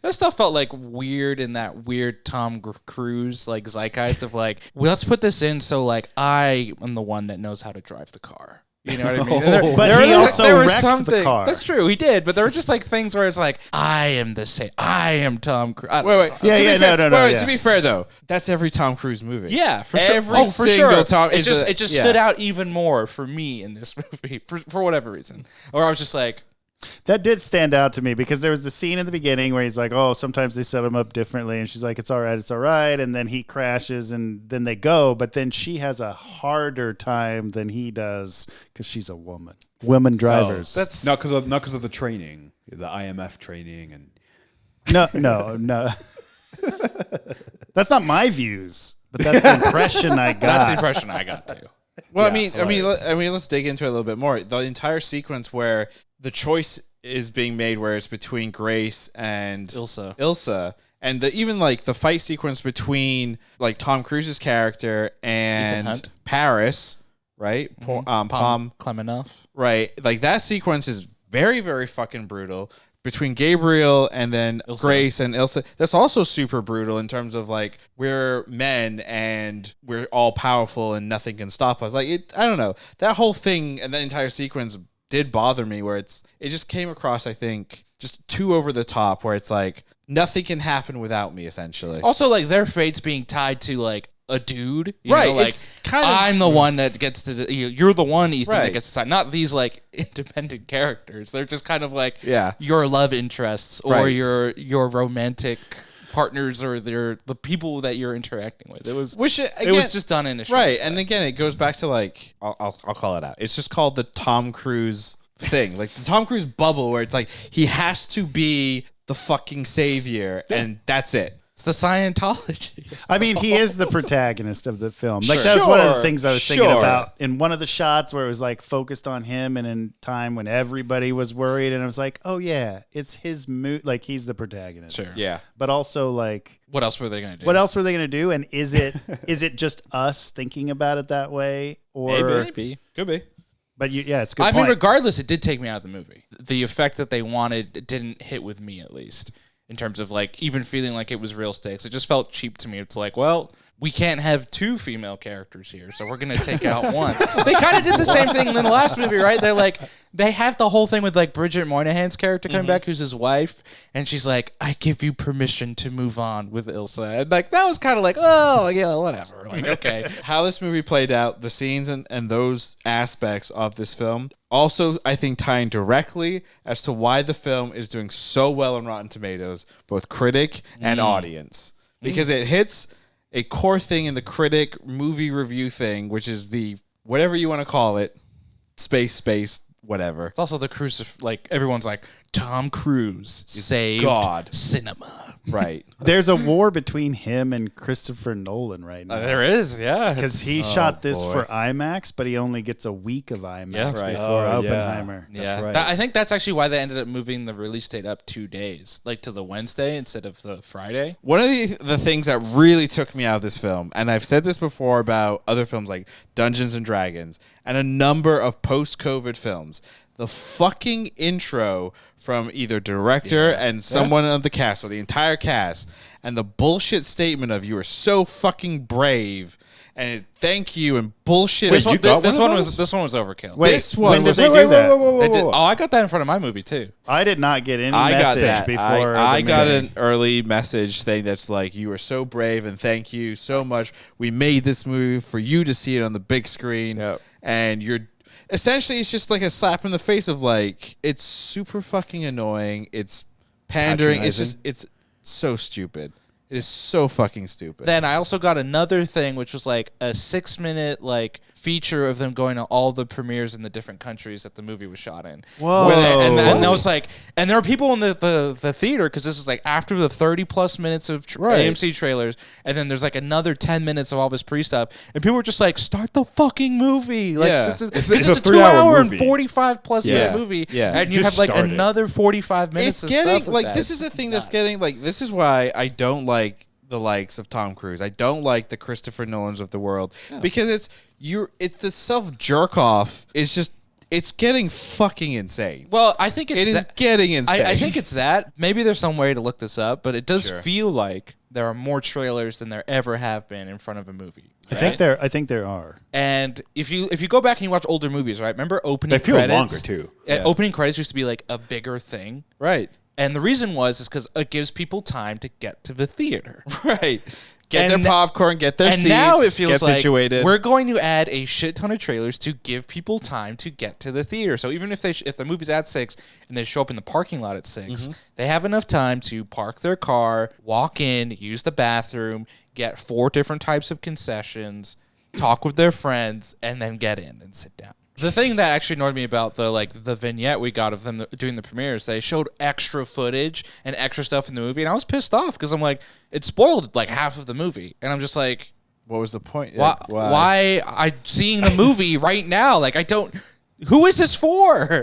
that stuff felt like weird in that weird Tom Cruise like zeitgeist of like, well, let's put this in so like I am the one that knows how to drive the car. You know what I mean? But he also wrecked the car. That's true, he did. But there were just like things where it's like, I am Tom Cruise. Wait. No. To be fair, though, that's every Tom Cruise movie. Yeah, for sure. Every single Tom. It just stood out even more for me in this movie for whatever reason. Or I was just like, that did stand out to me because there was the scene in the beginning where he's like, oh, sometimes they set him up differently. And she's like, it's all right. And then he crashes and then they go. But then she has a harder time than he does because she's a woman. Women drivers. That's not because of the training, the IMF training. And No. That's not my views, but that's the impression I got. That's the impression I got too. Well, I mean, let's dig into it a little bit more. The entire sequence where the choice is being made, where it's between Grace and Ilsa, and even like the fight sequence between like Tom Cruise's character and Paris, right? Pom Clemenoff, right? Like that sequence is very, very fucking brutal. Between Gabriel and then Grace and Ilsa, that's also super brutal in terms of like we're men and we're all powerful and nothing can stop us. Like I don't know, that whole thing and that entire sequence did bother me. Where it just came across, I think, just too over the top. Where it's like nothing can happen without me, essentially. Also, like their fates being tied to like a dude, right? Know, like it's kind of, I'm the one that gets to. You're the one, Ethan, that gets to decide. Not these like independent characters. They're just kind of like your love interests or your romantic partners or the people that you're interacting with. It was just done in a right. And again, it goes back to like I'll call it out. It's just called the Tom Cruise thing, like the Tom Cruise bubble, where it's like he has to be the fucking savior, and that's it. It's the Scientology. I mean, he is the protagonist of the film. Like that was one of the things I was thinking about in one of the shots where it was like focused on him and in time when everybody was worried. And I was like, oh yeah, it's his mood. Like he's the protagonist. Sure. Yeah. But also like, what else were they going to do? What else were they going to do? And is it just us thinking about it that way? Or maybe. Could be. But it's a good point. I mean, regardless, it did take me out of the movie. The effect that they wanted didn't hit with me, at least. In terms of like even feeling like it was real stakes. It just felt cheap to me. It's like, well, we can't have two female characters here, so we're going to take out one. They kind of did the same thing in the last movie, right? They're like, they have the whole thing with like Bridget Moynihan's character coming back, who's his wife, and she's like, I give you permission to move on with Ilsa. And like, that was kind of like, oh, yeah, whatever. Like, okay. How this movie played out, the scenes and those aspects of this film, also, I think, tying directly as to why the film is doing so well on Rotten Tomatoes, both critic and audience. Because it hits a core thing in the critic movie review thing, which is the, whatever you want to call it, space, whatever. It's also the cruise, like, everyone's like, Tom Cruise saved cinema. Right. There's a war between him and Christopher Nolan right now. There is, yeah. Because he shot this for IMAX, but he only gets a week of IMAX before Oppenheimer. Yeah. That's right. I think that's actually why they ended up moving the release date up 2 days, like to the Wednesday instead of the Friday. One of the things that really took me out of this film, and I've said this before about other films like Dungeons and Dragons and a number of post-COVID films, the fucking intro from either director and someone of the cast or the entire cast, and the bullshit statement of you are so fucking brave and thank you and bullshit. This one was overkill. Wait, when did they do that? I got that in front of my movie too. I did not get any message before. I got an early message thing that's like, you are so brave and thank you so much. We made this movie for you to see it on the big screen, and you're. Essentially, it's just like a slap in the face of like, it's super fucking annoying. It's pandering. It's so stupid. It is so fucking stupid. Then I also got another thing, which was like a 6-minute like feature of them going to all the premieres in the different countries that the movie was shot in. Whoa! And that was like, and there were people in the theater because this was like after the 30+ minutes of AMC trailers, and then there's like another 10 minutes of all this pre-stuff, and people were just like, "Start the fucking movie!" Like this is a 2-hour and 45+ minute movie, and you have like another 45 minutes. It's getting of stuff like this is the thing that's getting like this is why I don't like the likes of Tom Cruise. I don't like the Christopher Nolans of the world because it's the self jerk off is just It's getting fucking insane. Well, I think It is getting insane. I think it's that. Maybe there's some way to look this up, but it does Sure. feel like there are more trailers than there ever have been in front of a movie. I think there are. And if you go back and you watch older movies, right? Remember opening They feel credits? longer, too. Opening credits used to be like a bigger thing. right. And the reason is because it gives people time to get to the theater. Right. Get And their popcorn, get their and seats, now it feels get like situated. we're going to add a shit ton of trailers to give people time to get to the theater. So even if if the movie's at 6 and they show up in the parking lot at 6, they have enough time to park their car, walk in, use the bathroom, get 4 different types of concessions, talk with their friends, and then get in and sit down. The thing that actually annoyed me about the vignette we got of them doing the premieres, they showed extra footage and extra stuff in the movie, and I was pissed off because I'm like, it spoiled like half of the movie, and I'm just like, What was the point? why? Like, Why I seeing the movie right now? Like I don't. Who is this for?